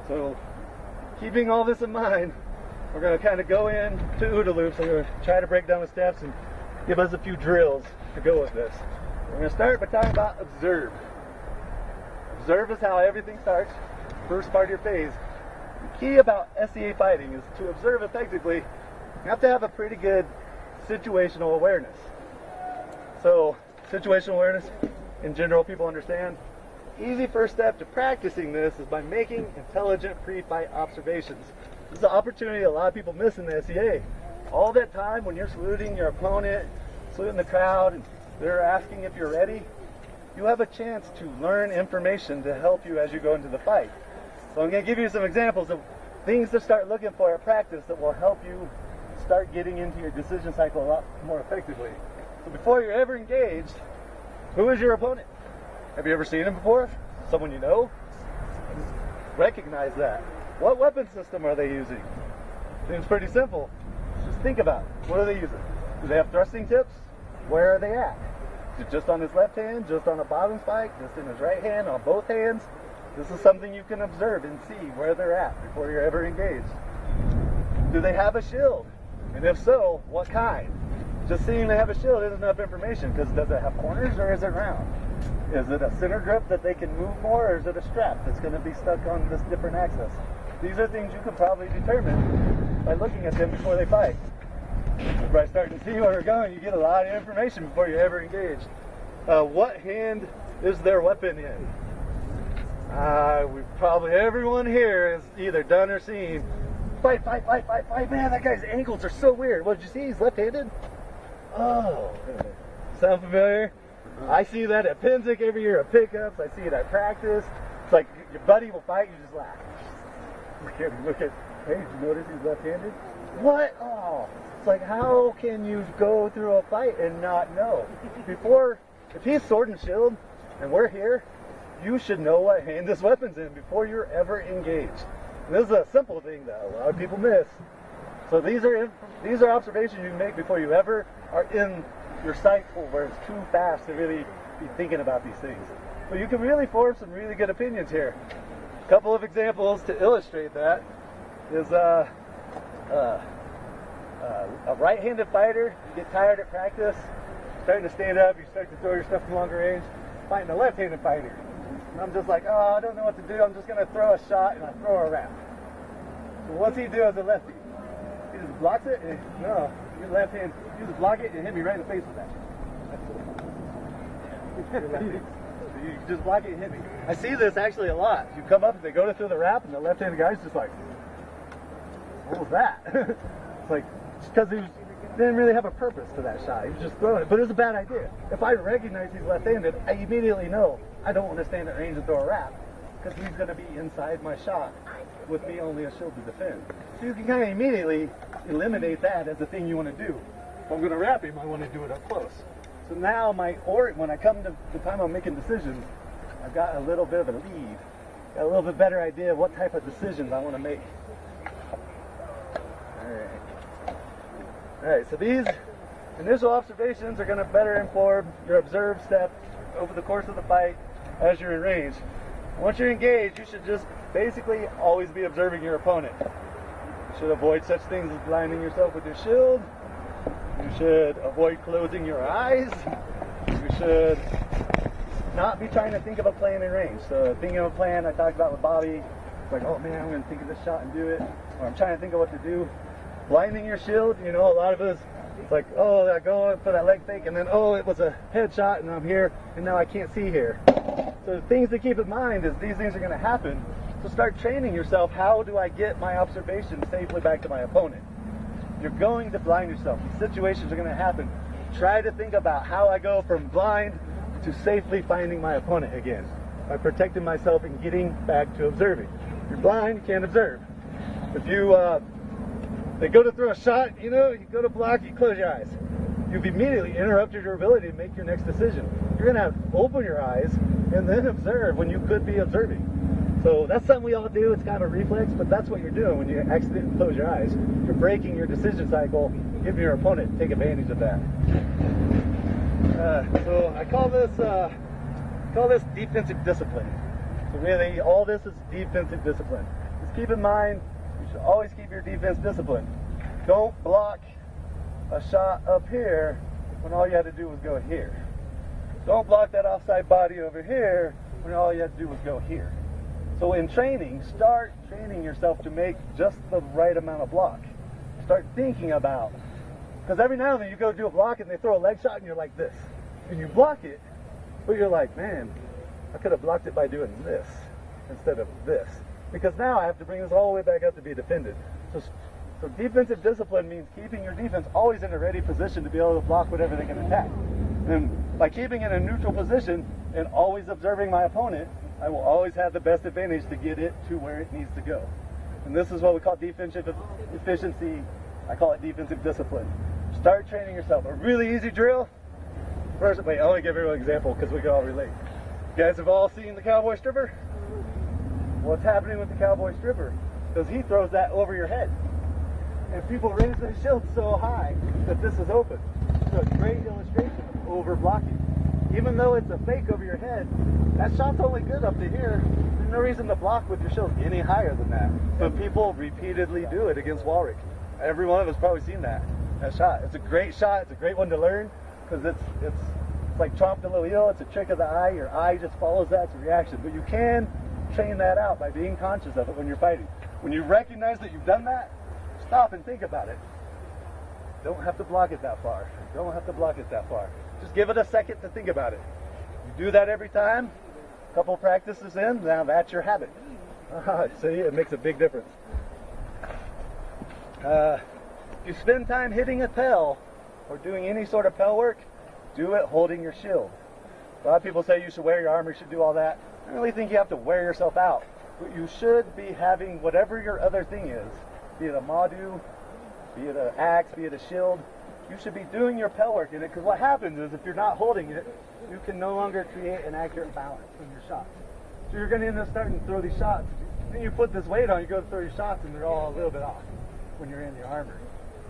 So keeping all this in mind, we're going to kind of go into OODA loops. I'm going to try to break down the steps and give us a few drills to go with this. We're going to start by talking about observe. Observe is how everything starts, first part of your phase. The key about SCA fighting is to observe effectively, you have to have a pretty good situational awareness. So situational awareness, in general, people understand. Easy first step to practicing this is by making intelligent pre-fight observations. This is an opportunity a lot of people miss in the SCA. All that time when you're saluting your opponent, saluting the crowd, and they're asking if you're ready, you have a chance to learn information to help you as you go into the fight. So I'm going to give you some examples of things to start looking for at practice that will help you start getting into your decision cycle a lot more effectively. So before you're ever engaged, who is your opponent? Have you ever seen him before? Someone you know? Recognize that. What weapon system are they using? Seems pretty simple. Just think about it. What are they using? Do they have thrusting tips? Where are they at? Is it just on his left hand, just on a bottom spike, just in his right hand, on both hands? This is something you can observe and see where they're at before you're ever engaged. Do they have a shield? And if so, what kind? Just seeing they have a shield isn't enough information, because does it have corners or is it round? Is it a center grip that they can move more, or is it a strap that's going to be stuck on this different axis? These are things you can probably determine by looking at them before they fight. By starting to see where we're going, you get a lot of information before you're ever engaged. What hand is their weapon in? Everyone here has either done or seen fight, fight, fight, fight, fight. Man, that guy's ankles are so weird. What did you see? He's left-handed? Oh, sound familiar? I see that at Deffensive every year at pickups. I see it at practice. It's like your buddy will fight, you just laugh. Look at, hey, did you notice he's left-handed? What? Oh, it's like, how can you go through a fight and not know? If he's sword and shield and we're here, you should know what hand this weapon's in before you're ever engaged. And this is a simple thing that a lot of people miss. So these are observations you make before you ever are in your cycle where it's too fast to really be thinking about these things. But you can really form some really good opinions here. A couple of examples to illustrate that is a right-handed fighter. You get tired at practice, starting to stand up, you start to throw your stuff from longer range, fighting a left-handed fighter. And I'm just like, oh, I don't know what to do. I'm just going to throw a shot, and I throw a wrap. So what's he do as a lefty? He just blocks it, and no, your left hand, you just block it and hit me right in the face with that. You just block it and hit me. I see this actually a lot. You come up and they go to throw the wrap, and the left-handed guy's just like, what was that? It's like, because he didn't really have a purpose to that shot. He was just throwing it, but it was a bad idea. If I recognize he's left-handed, I immediately know I don't want to stand at range and throw a wrap, because he's going to be inside my shot with me only a shield to defend. So you can kind of immediately eliminate that as the thing you want to do. If I'm going to wrap him, I want to do it up close. So now when I come to the time I'm making decisions, I've got a little bit of a lead, got a little bit better idea of what type of decisions I want to make. All right, so these initial observations are going to better inform your observed steps over the course of the fight as you're in range. Once you're engaged, you should just basically always be observing your opponent. You should avoid such things as blinding yourself with your shield. You should avoid closing your eyes. You should not be trying to think of a plan in range. So thinking of a plan I talked about with Bobby, it's like, oh man, I'm going to think of this shot and do it. Or I'm trying to think of what to do. Blinding your shield, you know, a lot of us, it's like, oh, I go for that leg fake, and then, oh, it was a headshot, and I'm here, and now I can't see here. So the things to keep in mind is these things are going to happen. So start training yourself. How do I get my observation safely back to my opponent? You're going to blind yourself. These situations are going to happen. Try to think about how I go from blind to safely finding my opponent again by protecting myself and getting back to observing. If you're blind, you can't observe. If they go to throw a shot, you go to block, you close your eyes. You've immediately interrupted your ability to make your next decision. You're going to have to open your eyes and then observe when you could be observing. So that's something we all do. It's kind of a reflex, but that's what you're doing when you accidentally close your eyes. You're breaking your decision cycle, giving your opponent to take advantage of that. So I call this defensive discipline. So really, all this is defensive discipline. keep in mind, you should always keep your defense disciplined. Don't block a shot up here when all you had to do was go here. Don't block that offside body over here when all you had to do was go here. So in training, start training yourself to make just the right amount of block. Start thinking about, because every now and then you go do a block and they throw a leg shot and you're like this. And you block it, but you're like, man, I could have blocked it by doing this instead of this. Because now I have to bring this all the way back up to be defended. So defensive discipline means keeping your defense always in a ready position to be able to block whatever they can attack. And by keeping in a neutral position and always observing my opponent, I will always have the best advantage to get it to where it needs to go. And this is what we call defensive efficiency. I call it defensive discipline. Start training yourself. A really easy drill. First, wait, I want to give everyone an example because we can all relate. You guys have all seen the cowboy stripper? What's happening with the cowboy stripper? Because he throws that over your head. And people raise their shields so high that this is open. So it's a great illustration of over blocking. Even though it's a fake over your head, that shot's only good up to here. There's no reason to block with your shield any higher than that. But people repeatedly do it against Walrick. Every one of us probably seen that shot. It's a great shot. It's a great one to learn because it's like trompe de l'oeil. It's a trick of the eye. Your eye just follows that. It's a reaction. But you can train that out by being conscious of it when you're fighting. When you recognize that you've done that, stop and think about it. Don't have to block it that far. Don't have to block it that far. Just give it a second to think about it. You do that every time, a couple practices in, now that's your habit. See, it makes a big difference. If you spend time hitting a pel or doing any sort of pel work, do it holding your shield. A lot of people say you should wear your armor, you should do all that. I don't really think you have to wear yourself out. But you should be having whatever your other thing is, be it a Madu, be it an axe, be it a shield. You should be doing your pel work in it, because what happens is if you're not holding it, you can no longer create an accurate balance in your shots. So you're going to end up starting to throw these shots. Then you put this weight on, you go to throw your shots, and they're all a little bit off when you're in your armor.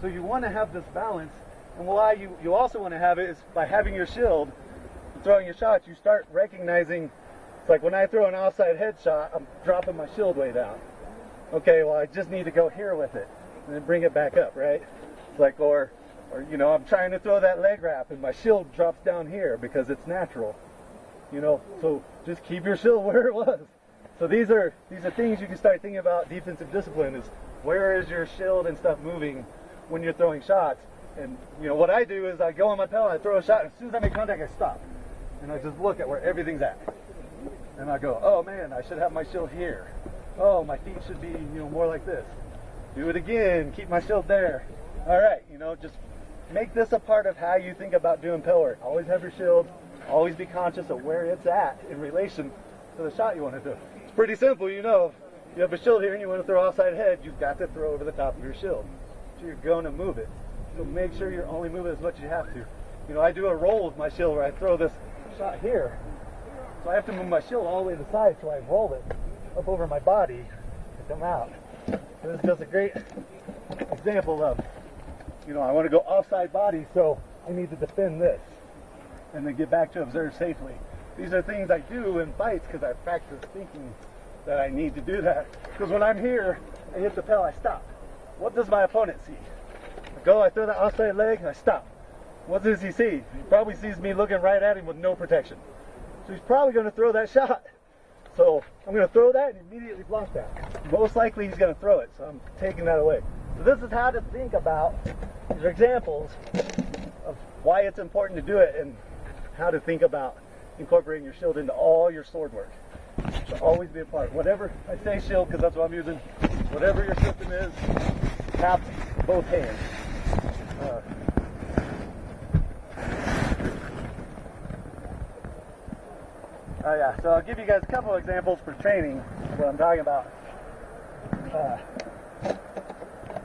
So you want to have this balance, and why you also want to have it is by having your shield, throwing your shots, you start recognizing, it's like when I throw an offside head shot, I'm dropping my shield way down. Okay, well I just need to go here with it, and then bring it back up, right? It's like, or you know, I'm trying to throw that leg wrap, and my shield drops down here because it's natural. You know, so just keep your shield where it was. So these are things you can start thinking about. Defensive discipline is where is your shield and stuff moving when you're throwing shots. And you know what I do is I go on my pel and I throw a shot, and as soon as I make contact I stop. And I just look at where everything's at. And I go, oh man, I should have my shield here. Oh, my feet should be, you know, more like this. Do it again, keep my shield there. All right, you know, just make this a part of how you think about doing pel work. Always have your shield, always be conscious of where it's at in relation to the shot you want to do. It's pretty simple, you know. You have a shield here and you want to throw offside head, you've got to throw over the top of your shield. So you're going to move it. So make sure you're only moving as much as you have to. You know, I do a roll with my shield where I throw this shot here. So I have to move my shield all the way to the side so I roll it up over my body to come out. So this is just a great example of, you know, I want to go offside body, so I need to defend this and then get back to observe safely. These are things I do in fights because I practice thinking that I need to do that. Because when I'm here, I hit the pel, I stop. What does my opponent see? I go, I throw that offside leg, I stop. What does he see? He probably sees me looking right at him with no protection. So he's probably going to throw that shot. So I'm going to throw that and immediately block that. Most likely he's going to throw it, so I'm taking that away. So this is how to think about, these are examples of why it's important to do it and how to think about incorporating your shield into all your sword work. It should always be a part. Whatever, I say shield because that's what I'm using, whatever your system is, have both hands. Oh yeah, so I'll give you guys a couple of examples for training of what I'm talking about.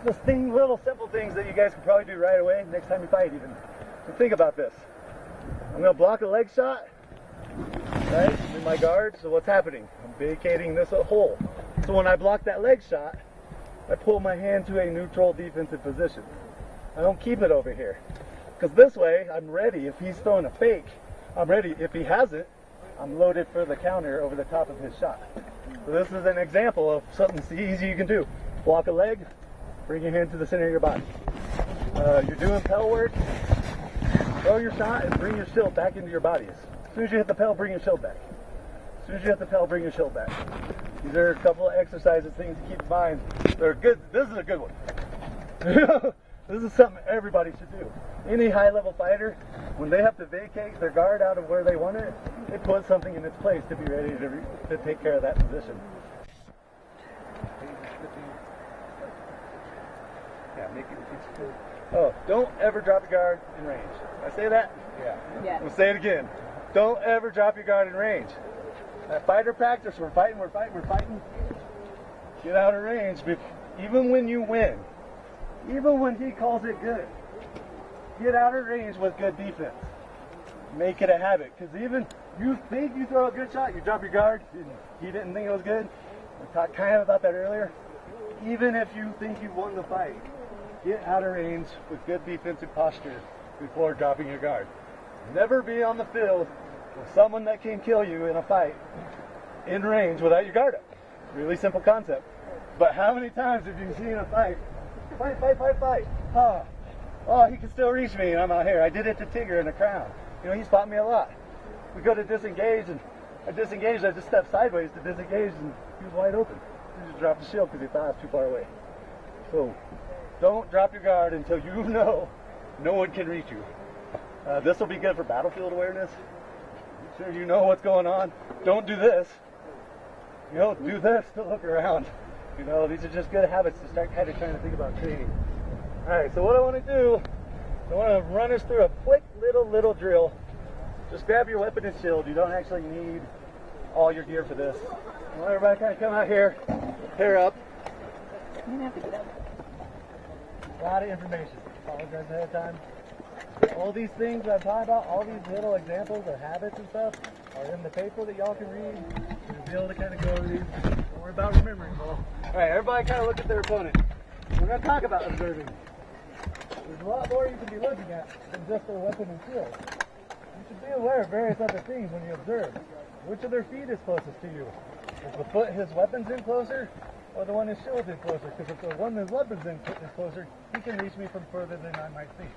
Just little simple things that you guys can probably do right away next time you fight even. So think about this. I'm going to block a leg shot, right, in my guard. So what's happening? I'm vacating this hole. So when I block that leg shot, I pull my hand to a neutral defensive position. I don't keep it over here. Because this way, I'm ready. If he's throwing a fake, I'm ready. If he has it, I'm loaded for the counter over the top of his shot. So this is an example of something easy you can do. Block a leg, bring your hand to the center of your body. You're doing pedal work, throw your shot and bring your shield back into your body. As soon as you hit the pedal, bring your shield back. As soon as you hit the pedal, bring your shield back. These are a couple of exercises, things to keep in mind. They're good. This is a good one. This is something everybody should do. Any high-level fighter, when they have to vacate their guard out of where they want it, they put something in its place to be ready to take care of that position. Yeah, make it. Oh, don't ever drop your guard in range. Did I say that? Yeah. We'll say it again. Don't ever drop your guard in range. At fighter practice, we're fighting. Get out of range. Even when you win, even when he calls it good, get out of range with good defense. Make it a habit, because even you think you throw a good shot, you drop your guard, he didn't think it was good. We talked kind of about that earlier. Even if you think you won the fight, get out of range with good defensive posture before dropping your guard. Never be on the field with someone that can kill you in a fight in range without your guard up. Really simple concept. But how many times have you seen a fight? Fight. Oh, he can still reach me and I'm out here. I did it to Tigger in the crown. You know, he's fought me a lot. We go to disengage and I just stepped sideways to disengage and he was wide open. He just dropped the shield because he thought I was too far away. So don't drop your guard until you know no one can reach you. This will be good for battlefield awareness. Make sure you know what's going on. Don't do this. You know, do this to look around. You know, these are just good habits to start kind of trying to think about training. Alright, so what I want to do, I want to run us through a quick little drill. Just grab your weapon and shield. You don't actually need all your gear for this. I want everybody kind of come out here, pair up. You're gonna have to get up. A lot of information. Apologize ahead of time. All these things I'm talking about, all these little examples of habits and stuff are in the paper that y'all can read. You'll be able to kind of go over these. Don't worry about remembering them all. Alright, everybody kind of look at their opponent. We're going to talk about observing. There's a lot more you can be looking at than just their weapon and shield. You should be aware of various other things when you observe. Which of their feet is closest to you? Is the foot his weapon's in closer, or the one his shield's in closer? Because if the one his weapon's in is closer, he can reach me from further than I might think.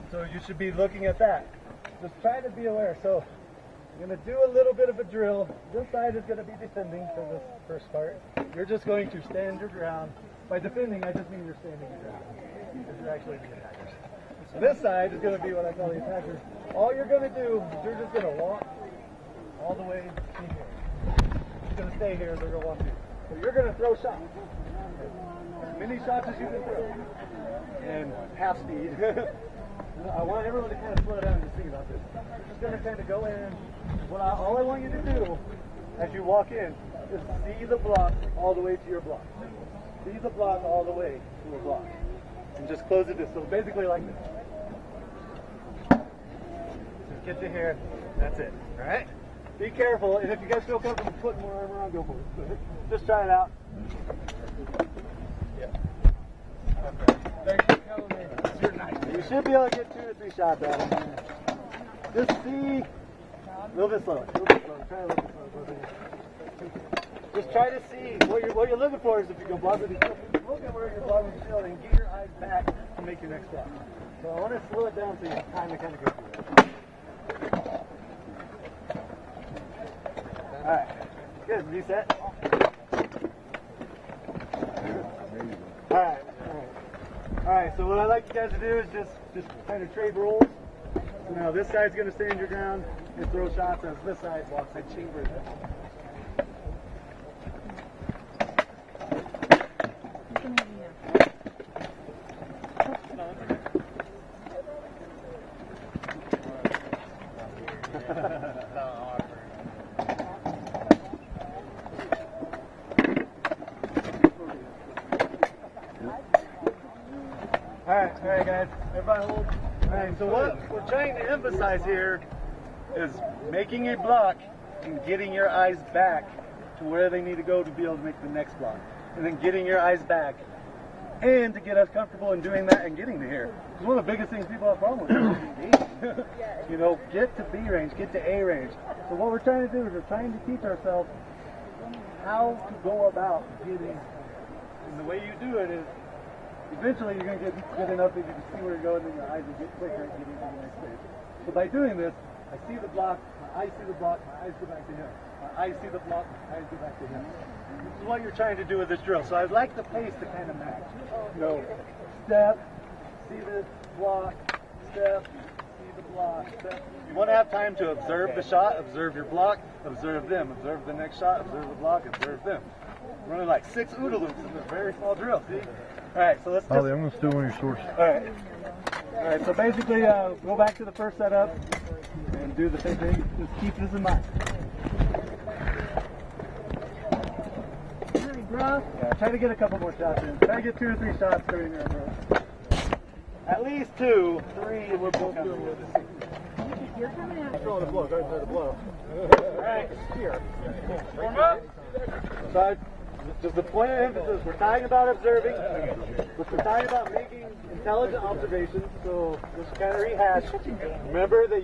So you should be looking at that. Just try to be aware. So I'm going to do a little bit of a drill. This side is going to be defending for this first part. You're just going to stand your ground. By defending, I just mean you're standing your ground. Because you're actually the attackers. So this side is going to be what I call the attackers. All you're going to do is you're just going to walk all the way in here. You're going to stay here, they're going to walk in. So you're going to throw shots. As many shots as you can throw. And half speed. I want everyone to kind of slow down and just think about this. You're just going to kind of go in. All I want you to do as you walk in is see the block all the way to your block. See the block all the way to your block. And just close it this. So basically like this. Just get to here. That's it. Alright? Be careful. And if you guys feel comfortable putting more armor on, go for it. Just try it out. Yeah. Okay. Thanks for telling me. You're nice. You should be able to get 2 to 3 shots at him. Just see. A little bit slower. Try a little bit slower. Just try to see what you're looking for is if you go block with the shield. Look at where you're blocking with the shield and get your eyes back to make your next block. So I want to slow it down so you have time to kind of go through it. Alright. Good. Reset. Alright, so what I like you guys to do is just kind of trade roles. So now this side's going to stand your ground and throw shots as this side walks in chamber. Alright guys, everybody hold. Alright, so what we're trying to emphasize here is making a block and getting your eyes back to where they need to go to be able to make the next block. And then getting your eyes back. And to get us comfortable in doing that and getting to here. Because one of the biggest things people have problems with is engaging. You know, get to B range, get to A range. So what we're trying to do is we're trying to teach ourselves how to go about getting, and the way you do it is, eventually you're going to get good enough that you can see where you're going and your eyes will get quicker at getting to the next stage. So by doing this, I see the block, my eyes see the block, my eyes go back to him. My eyes see the block, my eyes go back to him. This is what you're trying to do with this drill. So I'd like the pace to kind of match. Step, see the block, step, see the block, step. You want to have time to observe the shot, observe your block, observe them, observe the next shot, observe the block, observe them. We're running like 6 OODA loops in this very small drill, see? Alright, so let's just... Ollie, I'm going to steal one of your sources. Alright, so basically go back to the first setup and do the same thing. Just keep this in mind. Yeah, try to get a couple more shots in. Try to get 2 or 3 shots during your approach. At least 2, 3 will both do it. You're coming out. Control the blow, go ahead and the blow. Alright, here. Warm up. So, just the point of emphasis, we're talking about observing, but we're talking about making intelligent observations, so just kind of rehash. Remember that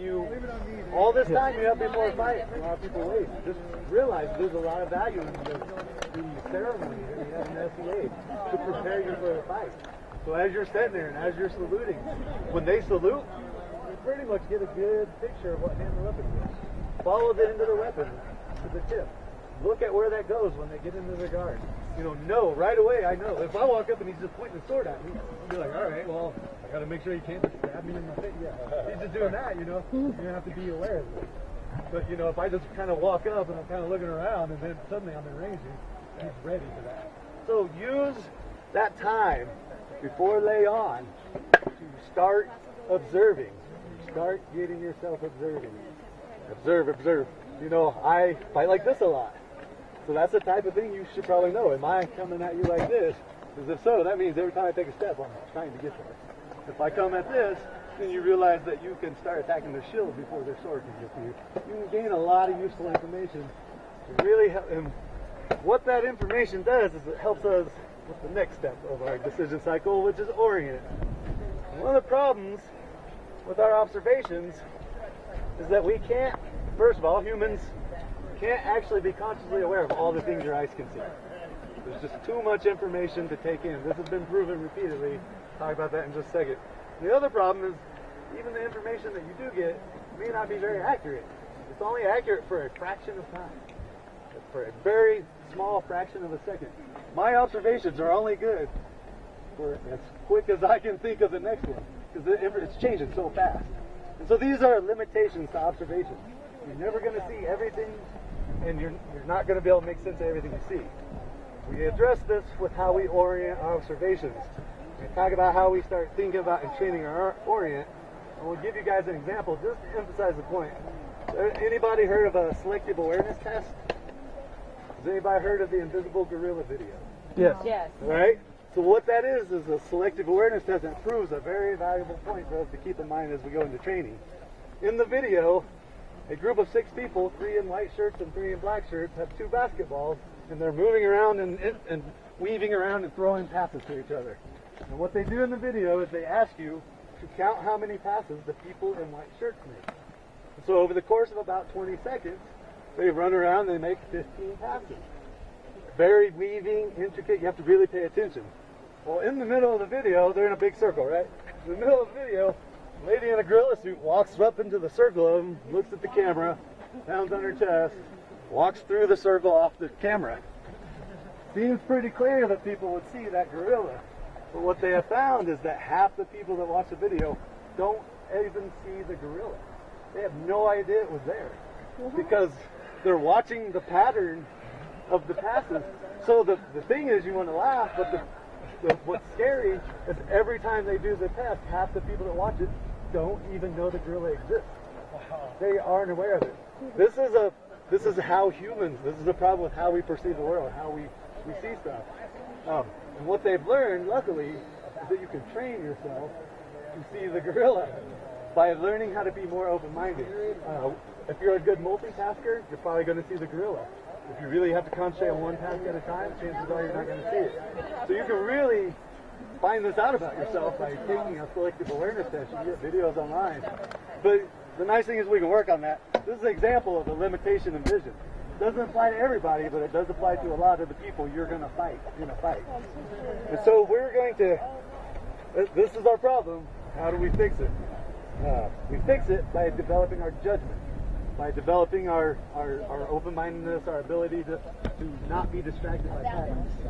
all this time you have before a fight, a lot of people wait. Just realize there's a lot of value in the ceremony that we have in SEA to prepare you for a fight. So as you're sitting there and as you're saluting, when they salute, you pretty much get a good picture of what hand the weapon is. Follow the end of the weapon to the tip. Look at where that goes when they get into their guard. Know right away, I know. If I walk up and he's just pointing the sword at me, I'll be like, all right, well, I got to make sure he can't just stab me in the face. Yeah, he's just doing that, you're going to have to be aware of it. But, if I just kind of walk up and I'm kind of looking around and then suddenly I'm in range, he's ready for that. So use that time before lay on to start observing. Start getting yourself observing. Observe. I fight like this a lot. So that's the type of thing you should probably know. Am I coming at you like this? Because if so, that means every time I take a step, I'm trying to get there. If I come at this, then you realize that you can start attacking their shield before their sword can get to you. You can gain a lot of useful information to really help. And what that information does is it helps us with the next step of our decision cycle, which is orient. One of the problems with our observations is that we can't, first of all, humans can't actually be consciously aware of all the things your eyes can see. There's just too much information to take in. This has been proven repeatedly. I'll talk about that in just a second. The other problem is even the information that you do get may not be very accurate. It's only accurate for a fraction of time. For a very small fraction of a second. My observations are only good for as quick as I can think of the next one. Because it's changing so fast. And so these are limitations to observation. You're never going to see everything, and you're not going to be able to make sense of everything you see. We address this with how we orient our observations. We talk about how we start thinking about and training our orient. And we'll give you guys an example just to emphasize the point. Anybody heard of a selective awareness test? Has anybody heard of the invisible gorilla video? Yes. All right? So what that is a selective awareness test that proves a very valuable point for us to keep in mind as we go into training. In the video, a group of 6 people, 3 in white shirts and 3 in black shirts, have 2 basketballs, and they're moving around and weaving around and throwing passes to each other. And what they do in the video is they ask you to count how many passes the people in white shirts make. And so over the course of about 20 seconds, they run around and they make 15 passes. Very weaving, intricate, you have to really pay attention. Well, in the middle of the video, they're in a big circle, right? In the middle of the video, a lady in a gorilla suit walks up into the circle of them, looks at the camera, pounds on her chest, walks through the circle off the camera. Seems pretty clear that people would see that gorilla. But what they have found is that half the people that watch the video don't even see the gorilla. They have no idea it was there. Because they're watching the pattern of the passes. So the thing is, you want to laugh, but what's scary is every time they do the test, half the people that watch it don't even know the gorilla exists. They aren't aware of it. This is how humans, this is a problem with how we perceive the world, how we see stuff. And what they've learned, luckily, is that you can train yourself to see the gorilla by learning how to be more open-minded. If you're a good multitasker, you're probably going to see the gorilla. If you really have to concentrate on one task at a time, chances are you're not going to see it. So you can really find this out about yourself by taking a selective awareness test. You get videos online. But the nice thing is we can work on that. This is an example of a limitation in vision. doesn't apply to everybody, but it does apply to a lot of the people you're going to fight in a fight. And so we're going to, this is our problem. How do we fix it? We fix it by developing our judgment, by developing our open-mindedness, our ability to not be distracted by patterns.